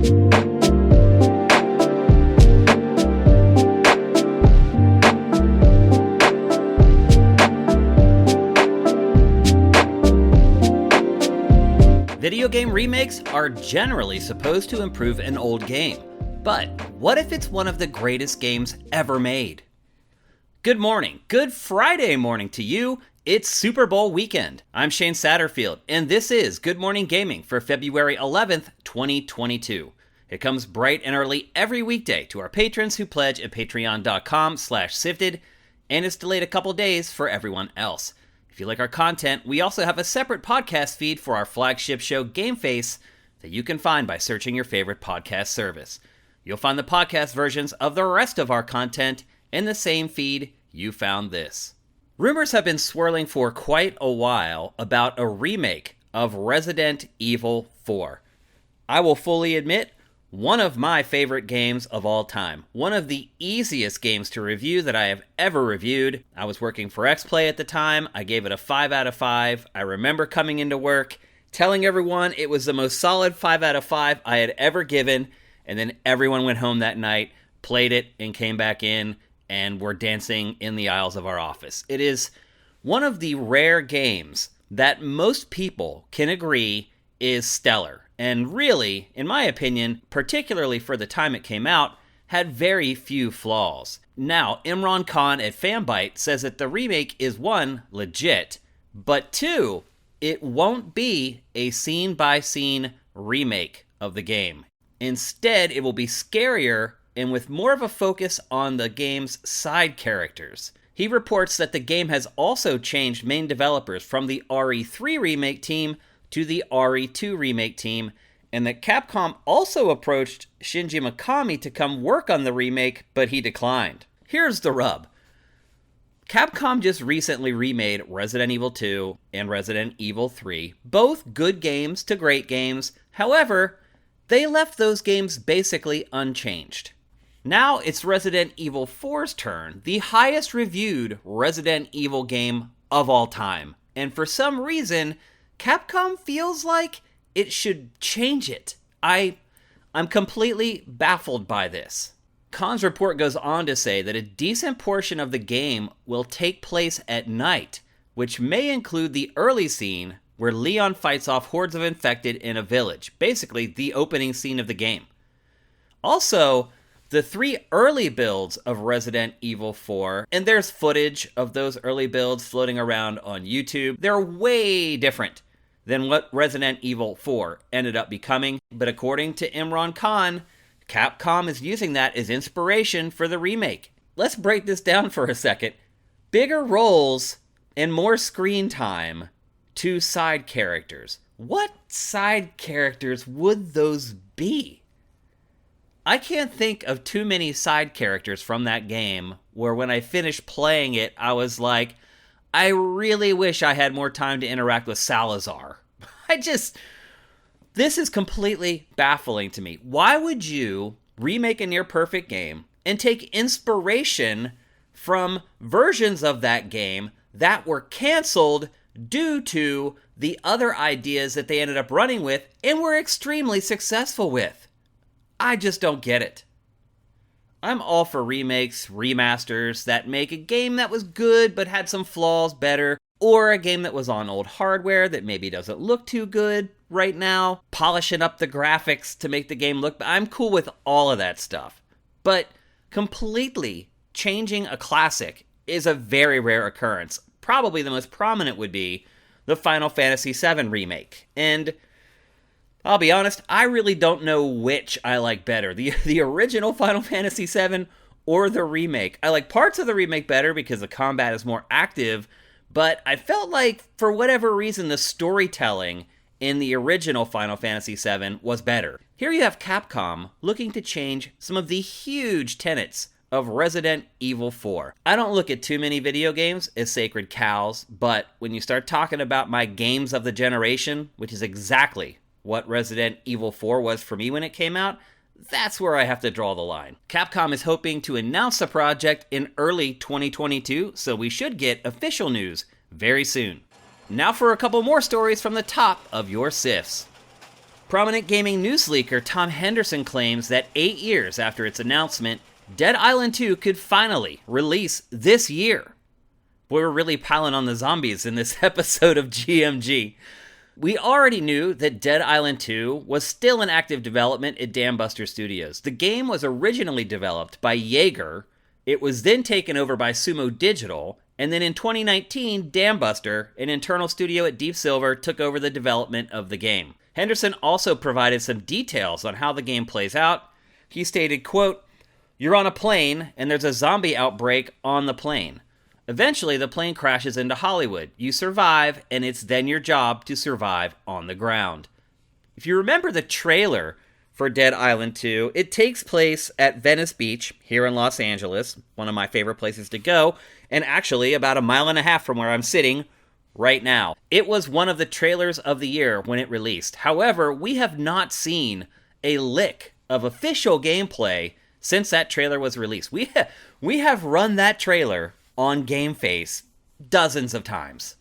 Video game remakes are generally supposed to improve an old game, but what if it's one of the greatest games ever made? Good morning, good Friday morning to you. It's Super Bowl weekend. I'm Shane Satterfield, and this is Good Morning Gaming for February 11th, 2022. It comes bright and early every weekday to our patrons who pledge at patreon.com/sifted, and it's delayed a couple days for everyone else. If you like our content, we also have a separate podcast feed for our flagship show, Game Face, that you can find by searching your favorite podcast service. You'll find the podcast versions of the rest of our content in the same feed you found this. Rumors have been swirling for quite a while about a remake of Resident Evil 4. I will fully admit, one of my favorite games of all time. One of the easiest games to review that I have ever reviewed. I was working for XPlay at the time. I gave it a 5 out of 5. I remember coming into work, telling everyone it was the most solid 5 out of 5 I had ever given, and then everyone went home that night, played it, and came back in, and were dancing in the aisles of our office. It is one of the rare games that most people can agree is stellar. And really, in my opinion, particularly for the time it came out, had very few flaws. Now, Imran Khan at Fanbyte says that the remake is 1, legit, but 2, it won't be a scene-by-scene remake of the game. Instead, it will be scarier and with more of a focus on the game's side characters. He reports that the game has also changed main developers from the RE3 remake team to the RE2 remake team, and that Capcom also approached Shinji Mikami to come work on the remake, but he declined. Here's the rub. Capcom just recently remade Resident Evil 2 and Resident Evil 3, both good games to great games. However, they left those games basically unchanged. Now it's Resident Evil 4's turn, the highest reviewed Resident Evil game of all time. And for some reason, Capcom feels like it should change it. I'm completely baffled by this. Khan's report goes on to say that a decent portion of the game will take place at night, which may include the early scene where Leon fights off hordes of infected in a village, basically the opening scene of the game. Also, the 3 early builds of Resident Evil 4, and there's footage of those early builds floating around on YouTube, they're way different than what Resident Evil 4 ended up becoming. But according to Imran Khan, Capcom is using that as inspiration for the remake. Let's break this down for a second. Bigger roles and more screen time to side characters. What side characters would those be? I can't think of too many side characters from that game where when I finished playing it, I was like, I really wish I had more time to interact with Salazar. This is completely baffling to me. Why would you remake a near-perfect game and take inspiration from versions of that game that were canceled due to the other ideas that they ended up running with and were extremely successful with? I just don't get it. I'm all for remakes, remasters that make a game that was good but had some flaws better, or a game that was on old hardware that maybe doesn't look too good right now, polishing up the graphics to make the game look... I'm cool with all of that stuff. But completely changing a classic is a very rare occurrence. Probably the most prominent would be the Final Fantasy VII remake. And I'll be honest, I really don't know which I like better, the original Final Fantasy VII or the remake. I like parts of the remake better because the combat is more active, but I felt like, for whatever reason, the storytelling in the original Final Fantasy VII was better. Here you have Capcom looking to change some of the huge tenets of Resident Evil 4. I don't look at too many video games as sacred cows, but when you start talking about my games of the generation, which is exactly what Resident Evil 4 was for me when it came out, that's where I have to draw the line. Capcom is hoping to announce the project in early 2022, so we should get official news very soon. Now for a couple more stories from the top of your SIFs. Prominent gaming news leaker Tom Henderson claims that 8 years after its announcement, Dead Island 2 could finally release this year. Boy, we're really piling on the zombies in this episode of GMG. We already knew that Dead Island 2 was still in active development at Dambuster Studios. The game was originally developed by Jaeger. It was then taken over by Sumo Digital, and then in 2019, Dambuster, an internal studio at Deep Silver, took over the development of the game. Henderson also provided some details on how the game plays out. He stated, quote, "You're on a plane, and there's a zombie outbreak on the plane. Eventually, the plane crashes into Hollywood. You survive, and it's then your job to survive on the ground." If you remember the trailer for Dead Island 2, it takes place at Venice Beach, here in Los Angeles, one of my favorite places to go, and actually about a mile and a half from where I'm sitting right now. It was one of the trailers of the year when it released. However, we have not seen a lick of official gameplay since that trailer was released. We have run that trailer on GameFace dozens of times.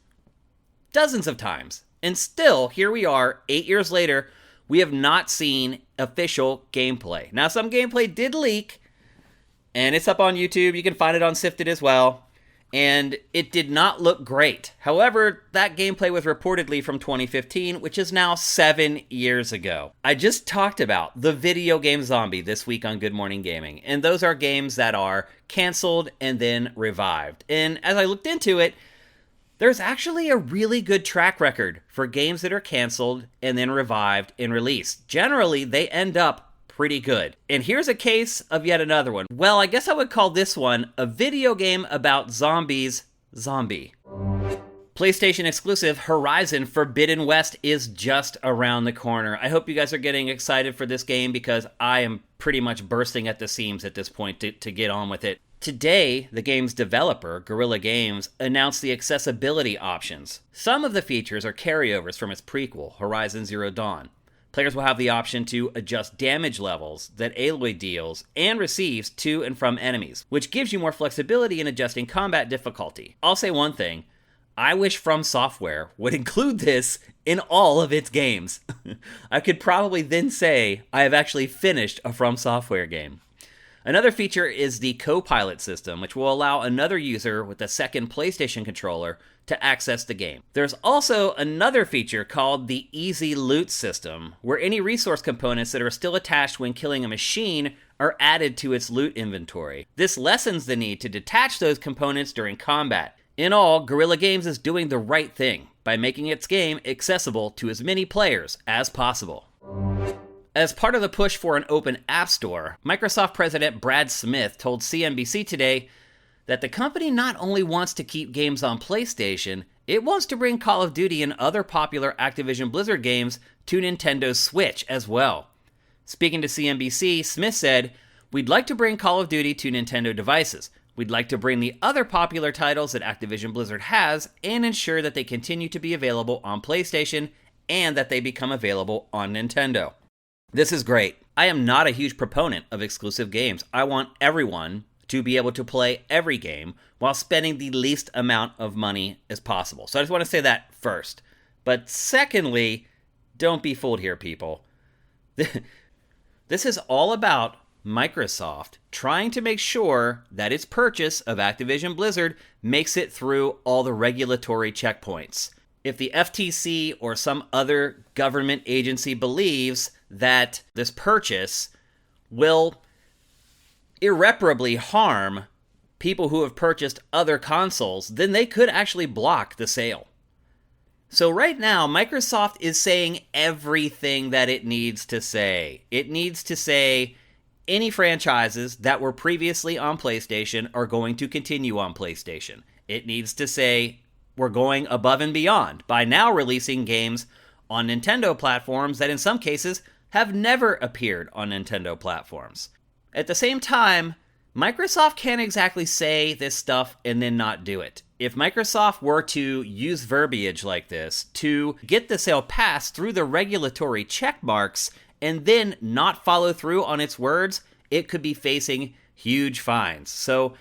Dozens of times. And still, here we are, 8 years later, we have not seen official gameplay. Now, some gameplay did leak, and it's up on YouTube. You can find it on Sifted as well. And it did not look great. However, that gameplay was reportedly from 2015, which is now 7 years ago. I just talked about the video game zombie this week on Good Morning Gaming, and those are games that are canceled and then revived. And as I looked into it, there's actually a really good track record for games that are canceled and then revived and released. Generally, they end up pretty good. And here's a case of yet another one. Well, I guess I would call this one a video game about zombies zombie. PlayStation exclusive Horizon Forbidden West is just around the corner. I hope you guys are getting excited for this game because I am pretty much bursting at the seams at this point to get on with it. Today, the game's developer, Guerrilla Games, announced the accessibility options. Some of the features are carryovers from its prequel, Horizon Zero Dawn. Players will have the option to adjust damage levels that Aloy deals and receives to and from enemies, which gives you more flexibility in adjusting combat difficulty. I'll say one thing, I wish From Software would include this in all of its games. I could probably then say I have actually finished a From Software game. Another feature is the co-pilot system, which will allow another user with a second PlayStation controller to access the game. There's also another feature called the Easy Loot system, where any resource components that are still attached when killing a machine are added to its loot inventory. This lessens the need to detach those components during combat. In all, Guerrilla Games is doing the right thing by making its game accessible to as many players as possible. As part of the push for an open app store, Microsoft President Brad Smith told CNBC today that the company not only wants to keep games on PlayStation, it wants to bring Call of Duty and other popular Activision Blizzard games to Nintendo's Switch as well. Speaking to CNBC, Smith said, "We'd like to bring Call of Duty to Nintendo devices. We'd like to bring the other popular titles that Activision Blizzard has and ensure that they continue to be available on PlayStation and that they become available on Nintendo." This is great. I am not a huge proponent of exclusive games. I want everyone to be able to play every game while spending the least amount of money as possible. So I just want to say that first. But secondly, don't be fooled here, people. This is all about Microsoft trying to make sure that its purchase of Activision Blizzard makes it through all the regulatory checkpoints. If the FTC or some other government agency believes that this purchase will irreparably harm people who have purchased other consoles, then they could actually block the sale. So right now, Microsoft is saying everything that it needs to say. It needs to say any franchises that were previously on PlayStation are going to continue on PlayStation. It needs to say we're going above and beyond by now releasing games on Nintendo platforms that in some cases have never appeared on Nintendo platforms. At the same time, Microsoft can't exactly say this stuff and then not do it. If Microsoft were to use verbiage like this to get the sale passed through the regulatory check marks and then not follow through on its words, it could be facing huge fines. So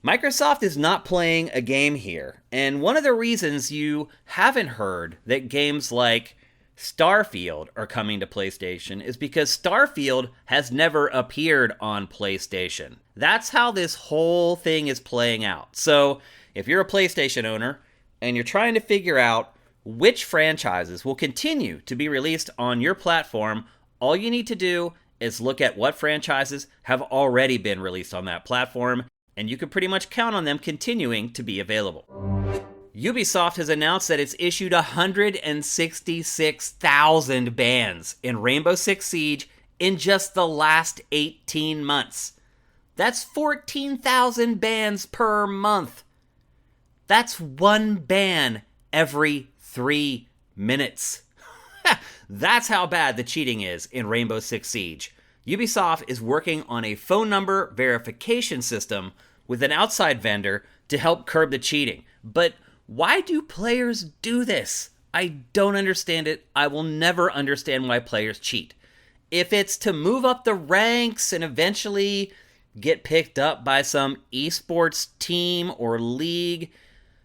Microsoft is not playing a game here. And one of the reasons you haven't heard that games like Starfield are coming to PlayStation is because Starfield has never appeared on PlayStation. That's how this whole thing is playing out. So, if you're a PlayStation owner and you're trying to figure out which franchises will continue to be released on your platform, all you need to do is look at what franchises have already been released on that platform, and you can pretty much count on them continuing to be available. Ubisoft has announced that it's issued 166,000 bans in Rainbow Six Siege in just the last 18 months. That's 14,000 bans per month. That's one ban every 3 minutes. That's how bad the cheating is in Rainbow Six Siege. Ubisoft is working on a phone number verification system with an outside vendor to help curb the cheating. But why do players do this? I don't understand it. I will never understand why players cheat. If it's to move up the ranks and eventually get picked up by some esports team or league,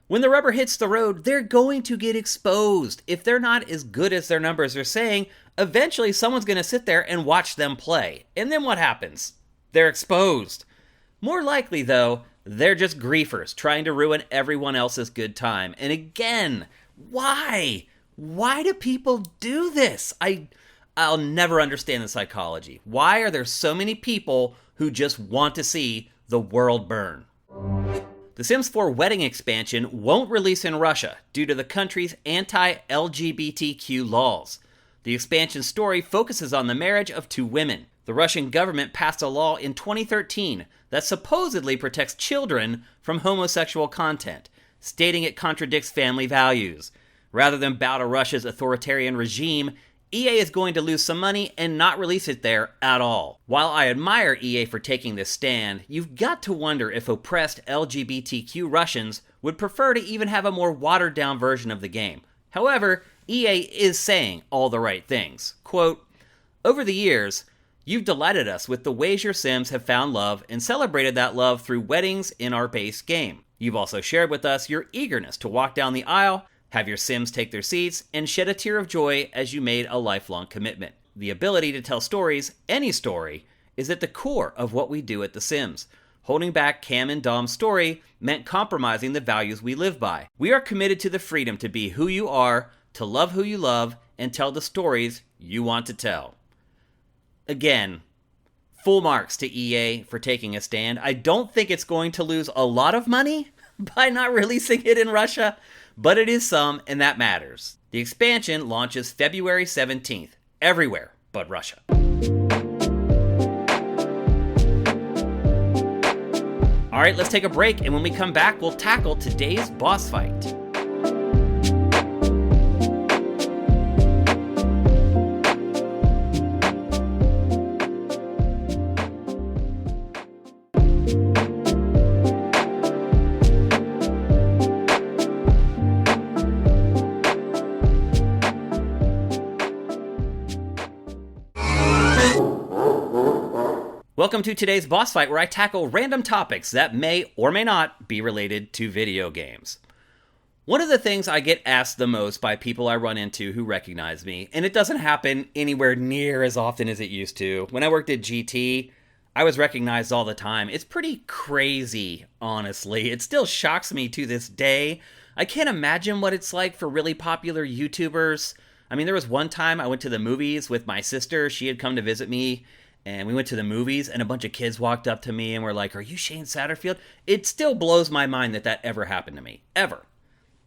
when the rubber hits the road, they're going to get exposed. If they're not as good as their numbers are saying, eventually someone's going to sit there and watch them play. And then what happens? They're exposed. More likely, though, they're just griefers trying to ruin everyone else's good time. And again, why? Why do people do this? I'll never understand the psychology. Why are there so many people who just want to see the world burn? The Sims 4 Wedding expansion won't release in Russia due to the country's anti-LGBTQ laws. The expansion story focuses on the marriage of two women. The Russian government passed a law in 2013 that supposedly protects children from homosexual content, stating it contradicts family values. Rather than bow to Russia's authoritarian regime, EA is going to lose some money and not release it there at all. While I admire EA for taking this stand, you've got to wonder if oppressed LGBTQ Russians would prefer to even have a more watered-down version of the game. However, EA is saying all the right things. Quote, "Over the years, you've delighted us with the ways your Sims have found love and celebrated that love through weddings in our base game. You've also shared with us your eagerness to walk down the aisle, have your Sims take their seats, and shed a tear of joy as you made a lifelong commitment. The ability to tell stories, any story, is at the core of what we do at The Sims. Holding back Cam and Dom's story meant compromising the values we live by. We are committed to the freedom to be who you are, to love who you love, and tell the stories you want to tell." Again, full marks to EA for taking a stand. I don't think it's going to lose a lot of money by not releasing it in Russia, but it is some, and that matters. The expansion launches February 17th, everywhere but Russia. All right, let's take a break, and when we come back, we'll tackle today's boss fight. Welcome to today's boss fight, where I tackle random topics that may or may not be related to video games. One of the things I get asked the most by people I run into who recognize me, and it doesn't happen anywhere near as often as it used to. When I worked at GT, I was recognized all the time. It's pretty crazy, honestly. It still shocks me to this day. I can't imagine what it's like for really popular YouTubers. I mean, there was one time I went to the movies with my sister. She had come to visit me, and we went to the movies, and a bunch of kids walked up to me and were like, "Are you Shane Satterfield?" It still blows my mind that ever happened to me. Ever.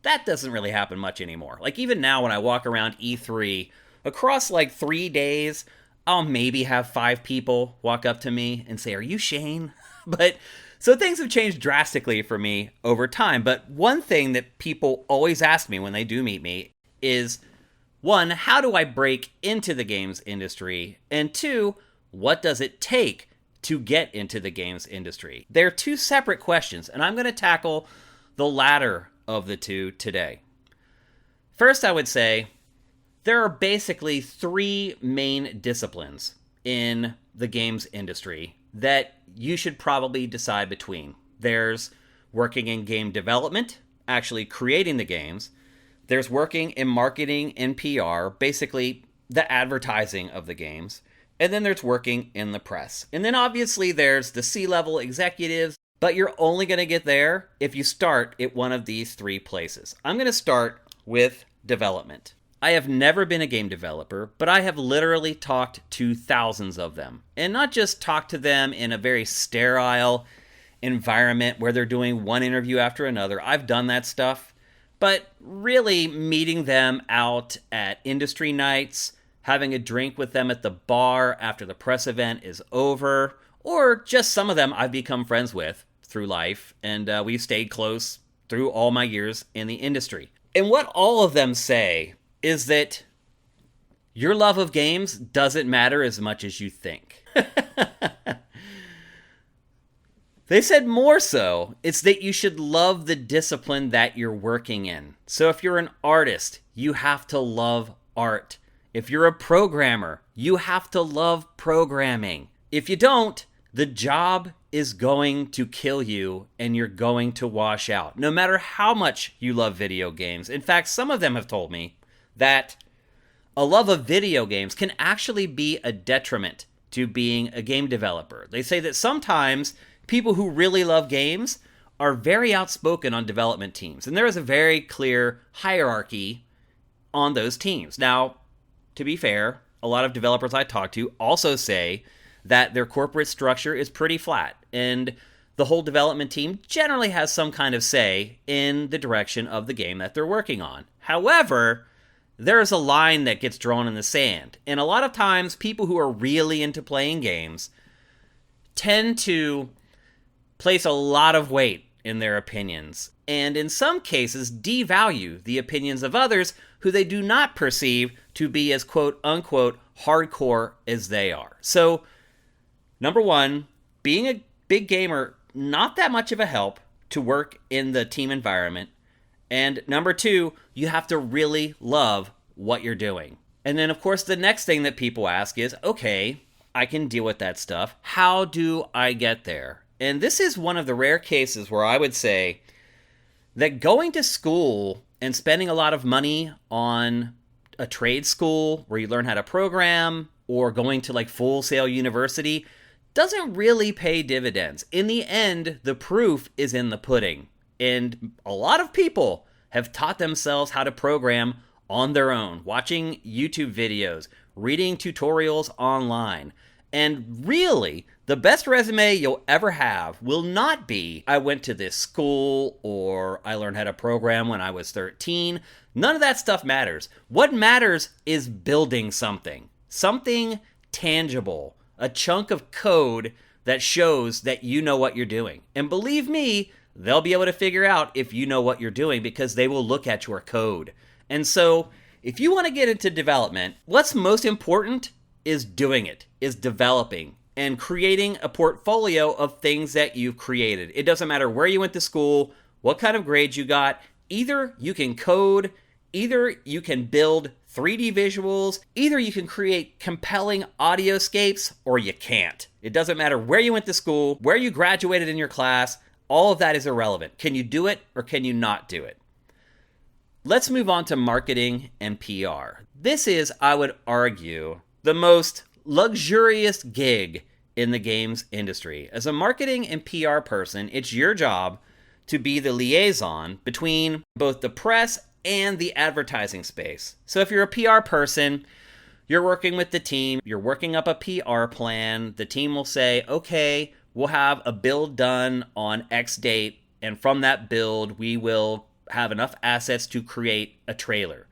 That doesn't really happen much anymore. Like, even now when I walk around E3, across like 3 days, I'll maybe have 5 people walk up to me and say, "Are you Shane?" So things have changed drastically for me over time. But one thing that people always ask me when they do meet me is, one, how do I break into the games industry? And two, what does it take to get into the games industry? They're two separate questions, and I'm going to tackle the latter of the two today. First, I would say there are basically 3 main disciplines in the games industry that you should probably decide between. There's working in game development, actually creating the games. There's working in marketing and PR, basically the advertising of the games. And then there's working in the press. And then obviously there's the C-level executives, but you're only going to get there if you start at one of these three places. I'm going to start with development. I have never been a game developer, but I have literally talked to thousands of them. And not just talked to them in a very sterile environment where they're doing one interview after another. I've done that stuff. But really meeting them out at industry nights, having a drink with them at the bar after the press event is over, or just some of them I've become friends with through life, and we've stayed close through all my years in the industry. And what all of them say is that your love of games doesn't matter as much as you think. They said more so, it's that you should love the discipline that you're working in. So if you're an artist, you have to love art. If you're a programmer, you have to love programming. If you don't, the job is going to kill you and you're going to wash out, no matter how much you love video games. In fact, some of them have told me that a love of video games can actually be a detriment to being a game developer. They say that sometimes people who really love games are very outspoken on development teams, and there is a very clear hierarchy on those teams. Now, to be fair, a lot of developers I talk to also say that their corporate structure is pretty flat, and the whole development team generally has some kind of say in the direction of the game that they're working on. However, there's a line that gets drawn in the sand, and a lot of times people who are really into playing games tend to place a lot of weight in their opinions, and in some cases devalue the opinions of others who they do not perceive to be as quote-unquote hardcore as they are. So, number one, being a big gamer, not that much of a help to work in the team environment. And number two, you have to really love what you're doing. And then, of course, the next thing that people ask is, okay, I can deal with that stuff. How do I get there? And this is one of the rare cases where I would say that going to school and spending a lot of money on a trade school where you learn how to program, or going to like Full Sail University, doesn't really pay dividends. In the end, the proof is in the pudding. And a lot of people have taught themselves how to program on their own, watching YouTube videos, reading tutorials online. And really, the best resume you'll ever have will not be, I went to this school, or I learned how to program when I was 13. None of that stuff matters. What matters is building something tangible, a chunk of code that shows that you know what you're doing. And believe me, they'll be able to figure out if you know what you're doing because they will look at your code. And so, if you want to get into development, what's most important is doing it, is developing and creating a portfolio of things that you've created. It doesn't matter where you went to school, what kind of grades you got. Either you can code, either you can build 3D visuals, either you can create compelling audioscapes, or you can't. It doesn't matter where you went to school, where you graduated in your class, all of that is irrelevant. Can you do it or can you not do it? Let's move on to marketing and PR. This is, I would argue, the most luxurious gig in the games industry. As a marketing and PR person, it's your job to be the liaison between both the press and the advertising space. So if you're a PR person, you're working with the team, you're working up a PR plan, the team will say, okay, we'll have a build done on X date, and from that build, we will have enough assets to create a trailer.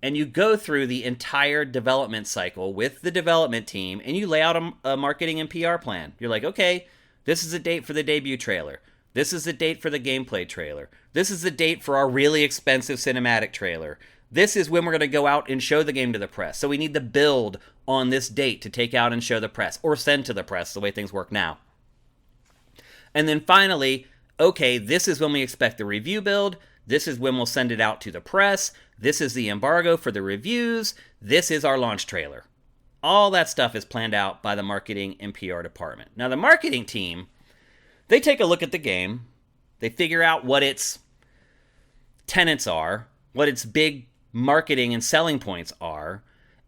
And you go through the entire development cycle with the development team, and you lay out a marketing and PR plan. You're like, okay, this is the date for the debut trailer. This is the date for the gameplay trailer. This is the date for our really expensive cinematic trailer. This is when we're going to go out and show the game to the press. So we need the build on this date to take out and show the press, or send to the press, the way things work now. And then finally, okay, this is when we expect the review build. This is when we'll send it out to the press. This is the embargo for the reviews. This is our launch trailer. All that stuff is planned out by the marketing and PR department. Now, the marketing team, they take a look at the game. They figure out what its tenets are. what its big marketing and selling points are,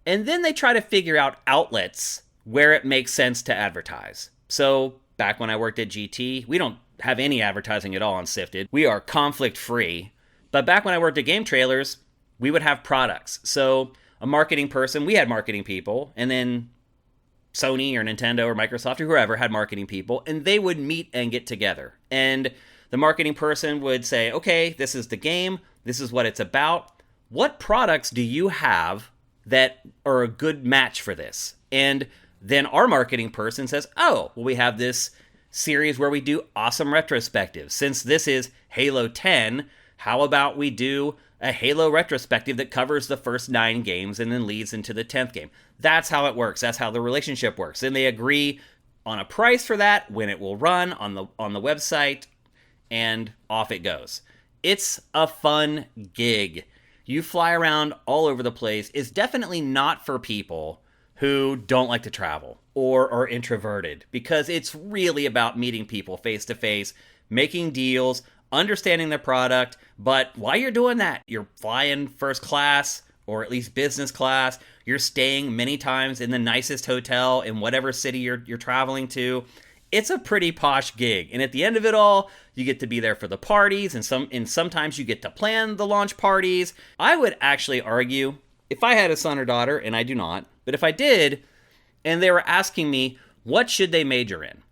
and then they try to figure out outlets where it makes sense to advertise. So back when I worked at GT, we don't have any advertising at all on Sifted. We are conflict free. But back when I worked at Game Trailers, we would have products. So a marketing person, we had marketing people, and then Sony or Nintendo or Microsoft or whoever had marketing people, and they would meet and get together. And the marketing person would say, okay, this is the game. This is what it's about. What products do you have that are a good match for this? And then our marketing person says, oh, well, we have this series where we do awesome retrospectives. Since this is Halo 10, how about we do a Halo retrospective that covers the first 9 games and then leads into the 10th game? That's how it works. That's how the relationship works. And they agree on a price for that, when it will run on the website, and off it goes. It's a fun gig. You fly around all over the place. It's definitely not for people who don't like to travel or are introverted, because it's really about meeting people face to face, making deals, understanding the product. But while you're doing that, you're flying first class or at least business class. You're staying many times in the nicest hotel in whatever city you're traveling to. It's a pretty posh gig. And at the end of it all, you get to be there for the parties, and sometimes you get to plan the launch parties. I would actually argue, if I had a son or daughter, and I do not, but if I did, and they were asking me, what should they major in?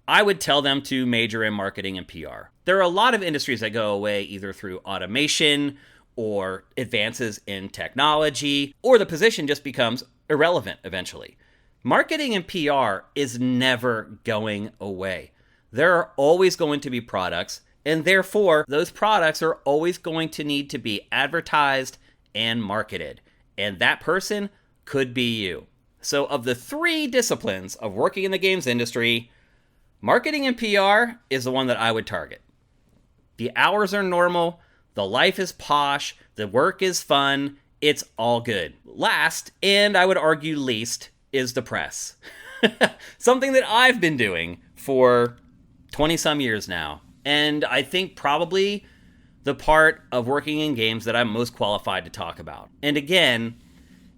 I would tell them to major in marketing and PR. There are a lot of industries that go away either through automation or advances in technology, or the position just becomes irrelevant eventually. Marketing and PR is never going away. There are always going to be products, and therefore those products are always going to need to be advertised and marketed. And that person could be you. So of the 3 disciplines of working in the games industry, marketing and PR is the one that I would target. The hours are normal, the life is posh, the work is fun, it's all good. Last, and I would argue least, is the press. Something that I've been doing for 20 some years now. And I think probably the part of working in games that I'm most qualified to talk about. And again,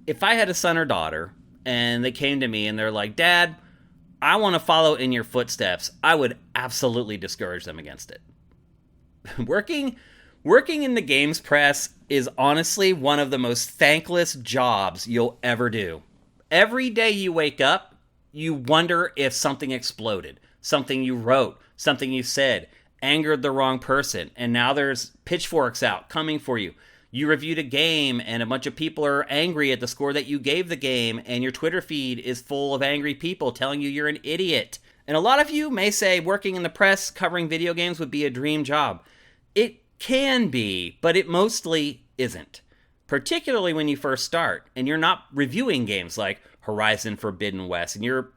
if I had a son or daughter and they came to me and they're like, Dad, I want to follow in your footsteps, I would absolutely discourage them against it. Working in the games press is honestly one of the most thankless jobs you'll ever do. Every day you wake up, you wonder if something exploded, something you wrote, something you said, angered the wrong person, and now there's pitchforks out coming for you. You reviewed a game and a bunch of people are angry at the score that you gave the game, and your Twitter feed is full of angry people telling you you're an idiot. And a lot of you may say working in the press covering video games would be a dream job. It can be, but it mostly isn't. Particularly when you first start and you're not reviewing games like Horizon Forbidden West, and you're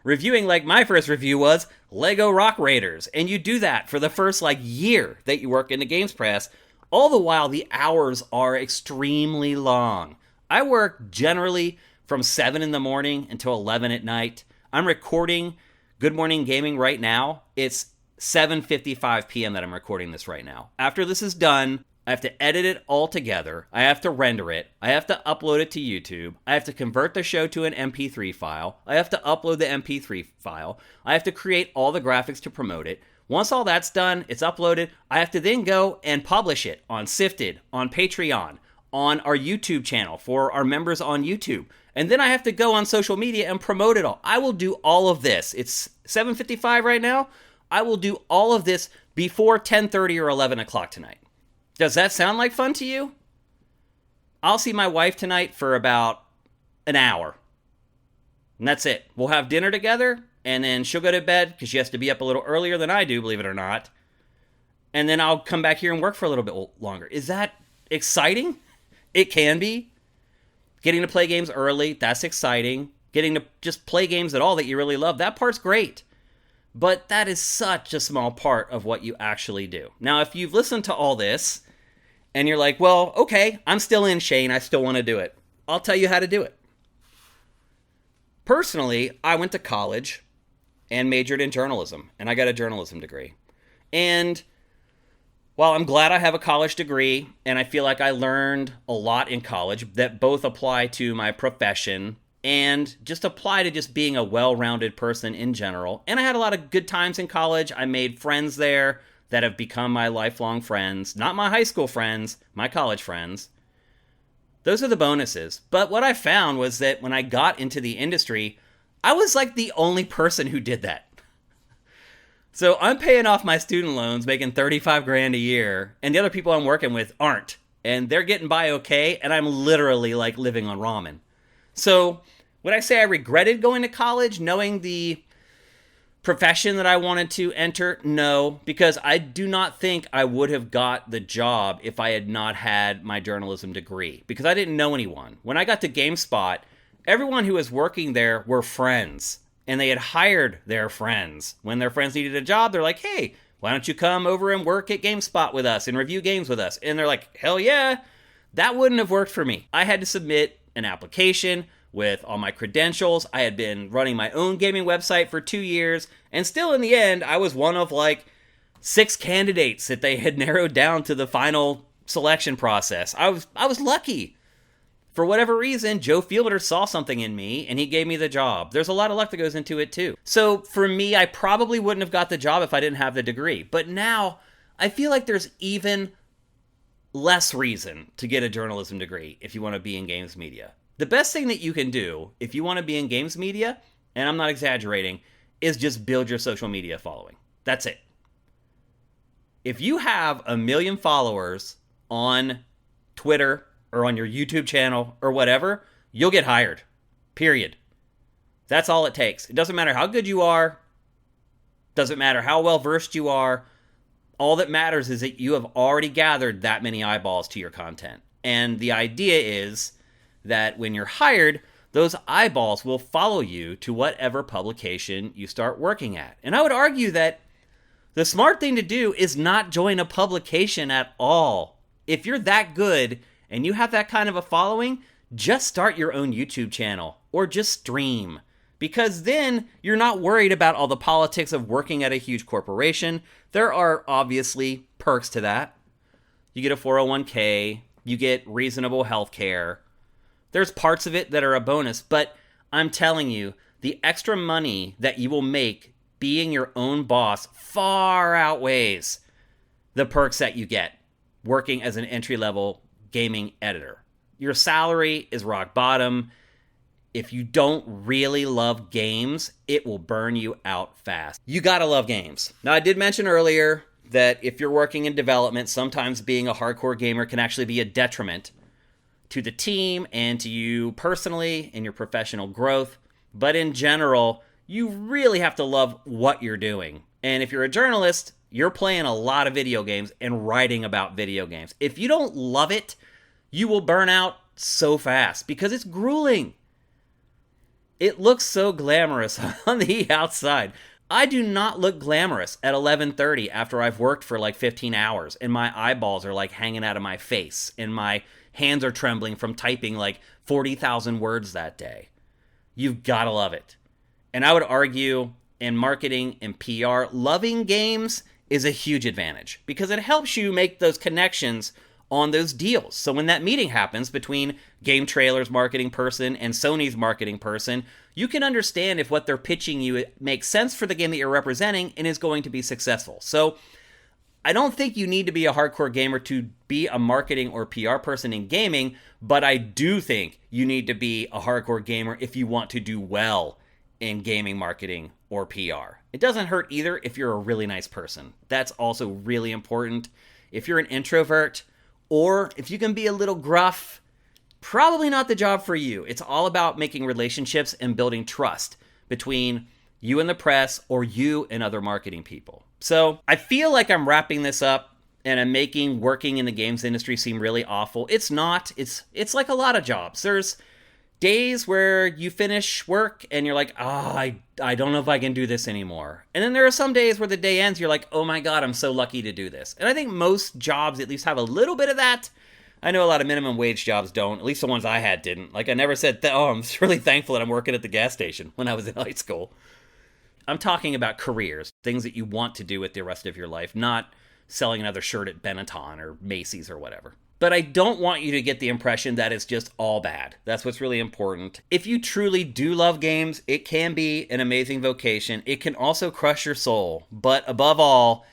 reviewing, like my first review was, Lego Rock Raiders, and you do that for the first year that you work in the games press. All the while, the hours are extremely long. I work generally from 7 in the morning until 11 at night. I'm recording Good Morning Gaming right now. It's 7:55 p.m. that I'm recording this right now. After this is done, I have to edit it all together. I have to render it. I have to upload it to YouTube. I have to convert the show to an MP3 file. I have to upload the MP3 file. I have to create all the graphics to promote it. Once all that's done, it's uploaded. I have to then go and publish it on Sifted, on Patreon, on our YouTube channel for our members on YouTube. And then I have to go on social media and promote it all. I will do all of this. It's 7:55 right now. I will do all of this before 10:30 or 11 o'clock tonight. Does that sound like fun to you? I'll see my wife tonight for about an hour. And that's it. We'll have dinner together, and then she'll go to bed because she has to be up a little earlier than I do, believe it or not. And then I'll come back here and work for a little bit longer. Is that exciting? It can be. Getting to play games early, that's exciting. Getting to just play games at all that you really love, that part's great. But that is such a small part of what you actually do. Now, if you've listened to all this, and you're like, well, okay, I'm still in, Shane, I still want to do it. I'll tell you how to do it. Personally, I went to college and majored in journalism, and I got a journalism degree. And While I'm glad I have a college degree, and I feel like I learned a lot in college that both apply to my profession and just apply to just being a well-rounded person in general. And I had a lot of good times in college. I made friends there that have become my lifelong friends. Not my high school friends, my college friends. Those are the bonuses. But what I found was that when I got into the industry, I was like the only person who did that. So I'm paying off my student loans, making 35 grand a year, and the other people I'm working with aren't. And they're getting by okay, and I'm literally like living on ramen. So would I say I regretted going to college, knowing the profession that I wanted to enter? No, because I do not think I would have got the job if I had not had my journalism degree, because I didn't know anyone. When I got to GameSpot, everyone who was working there were friends. And they had hired their friends. When their friends needed a job, they're like, hey, why don't you come over and work at GameSpot with us and review games with us? And they're like, hell yeah. That wouldn't have worked for me. I had to submit an application with all my credentials. I had been running my own gaming website for 2 years. And still in the end, I was one of like 6 candidates that they had narrowed down to the final selection process. I was lucky. For whatever reason, Joe Fielder saw something in me, and he gave me the job. There's a lot of luck that goes into it, too. So, for me, I probably wouldn't have got the job if I didn't have the degree. But now, I feel like there's even less reason to get a journalism degree if you want to be in games media. The best thing that you can do if you want to be in games media, and I'm not exaggerating, is just build your social media following. That's it. If you have 1 million followers on Twitter, or on your YouTube channel, or whatever, you'll get hired. Period. That's all it takes. It doesn't matter how good you are. Doesn't matter how well versed you are. All that matters is that you have already gathered that many eyeballs to your content. And the idea is that when you're hired, those eyeballs will follow you to whatever publication you start working at. And I would argue that the smart thing to do is not join a publication at all. If you're that good and you have that kind of a following, just start your own YouTube channel or just stream. Because then you're not worried about all the politics of working at a huge corporation. There are obviously perks to that. You get a 401k, you get reasonable health care. There's parts of it that are a bonus, but I'm telling you, the extra money that you will make being your own boss far outweighs the perks that you get working as an entry-level gaming editor. Your salary is rock bottom. If you don't really love games, it will burn you out fast. You gotta love games. Now, I did mention earlier that if you're working in development, sometimes being a hardcore gamer can actually be a detriment to the team and to you personally in your professional growth. But in general, you really have to love what you're doing. And if you're a journalist, you're playing a lot of video games and writing about video games. If you don't love it, you will burn out so fast because it's grueling. It looks so glamorous on the outside. I do not look glamorous at 11:30 after I've worked for like 15 hours and my eyeballs are like hanging out of my face and my hands are trembling from typing like 40,000 words that day. You've got to love it. And I would argue in marketing and PR, loving games is a huge advantage because it helps you make those connections on those deals. So when that meeting happens between Game Trailer's marketing person and Sony's marketing person, you can understand if what they're pitching you makes sense for the game that you're representing and is going to be successful. So I don't think you need to be a hardcore gamer to be a marketing or PR person in gaming, but I do think you need to be a hardcore gamer if you want to do well in gaming marketing or PR. It doesn't hurt either if you're a really nice person. That's also really important. If you're an introvert, or if you can be a little gruff, probably not the job for you. It's all about making relationships and building trust between you and the press or you and other marketing people. So I feel like I'm wrapping this up and I'm making working in the games industry seem really awful. It's not. It's like a lot of jobs. There's days where you finish work and you're like, I don't know if I can do this anymore. And then there are some days where the day ends, you're like, oh my God, I'm so lucky to do this. And I think most jobs at least have a little bit of that. I know a lot of minimum wage jobs don't. At least the ones I had didn't. Like I never said, I'm really thankful that I'm working at the gas station when I was in high school. I'm talking about careers, things that you want to do with the rest of your life, not selling another shirt at Benetton or Macy's or whatever. But I don't want you to get the impression that it's just all bad. That's what's really important. If you truly do love games, it can be an amazing vocation. It can also crush your soul. But above all,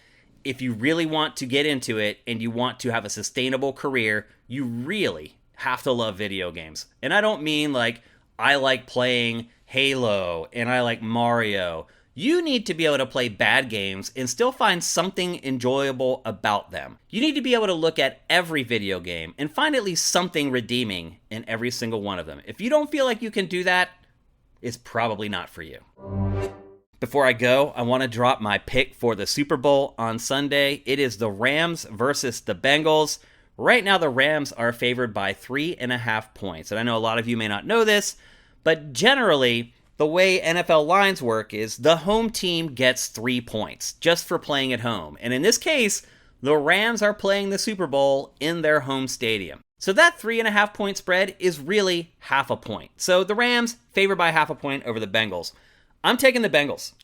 if you really want to get into it and you want to have a sustainable career, you really have to love video games. And I don't mean like, I like playing Halo and I like Mario. You need to be able to play bad games and still find something enjoyable about them. You need to be able to look at every video game and find at least something redeeming in every single one of them. If you don't feel like you can do that, it's probably not for you. Before I go, I want to drop my pick for the Super Bowl on Sunday. It is the Rams versus the Bengals. Right now, the Rams are favored by 3.5 points. And I know a lot of you may not know this, but generally, the way NFL lines work is the home team gets 3 points just for playing at home. And in this case, the Rams are playing the Super Bowl in their home stadium. So that 3.5 point spread is really half a point. So the Rams favored by half a point over the Bengals. I'm taking the Bengals.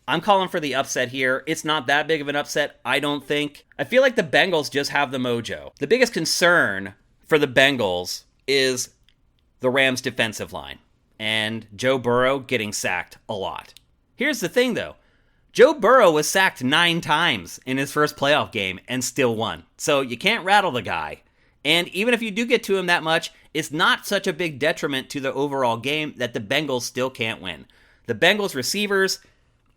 I'm calling for the upset here. It's not that big of an upset, I don't think. I feel like the Bengals just have the mojo. The biggest concern for the Bengals is the Rams' defensive line and Joe Burrow getting sacked a lot. Here's the thing, though. Joe Burrow was sacked 9 times in his first playoff game and still won. So you can't rattle the guy. And even if you do get to him that much, it's not such a big detriment to the overall game that the Bengals still can't win. The Bengals receivers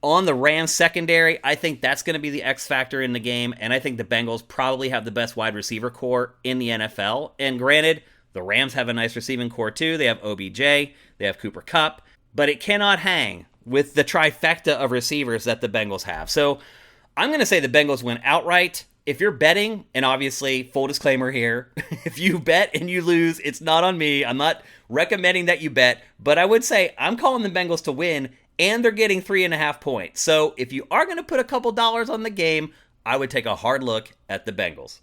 on the Rams secondary, I think that's going to be the X factor in the game. And I think the Bengals probably have the best wide receiver core in the NFL. And granted, the Rams have a nice receiving core too. They have OBJ, they have Cooper Kupp, but it cannot hang with the trifecta of receivers that the Bengals have. So I'm going to say the Bengals win outright. If you're betting, and obviously, full disclaimer here, if you bet and you lose, it's not on me. I'm not recommending that you bet, but I would say I'm calling the Bengals to win, and they're getting 3.5 points. So if you are going to put a couple dollars on the game, I would take a hard look at the Bengals.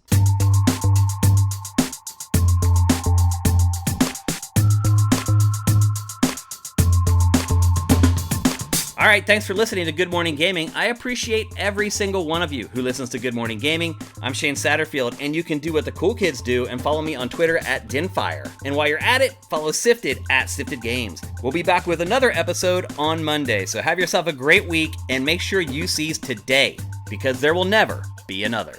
All right, thanks for listening to Good Morning Gaming. I appreciate every single one of you who listens to Good Morning Gaming. I'm Shane Satterfield, and you can do what the cool kids do and follow me on Twitter at Dinfire. And while you're at it, follow Sifted at Sifted Games. We'll be back with another episode on Monday, so have yourself a great week and make sure you seize today, because there will never be another.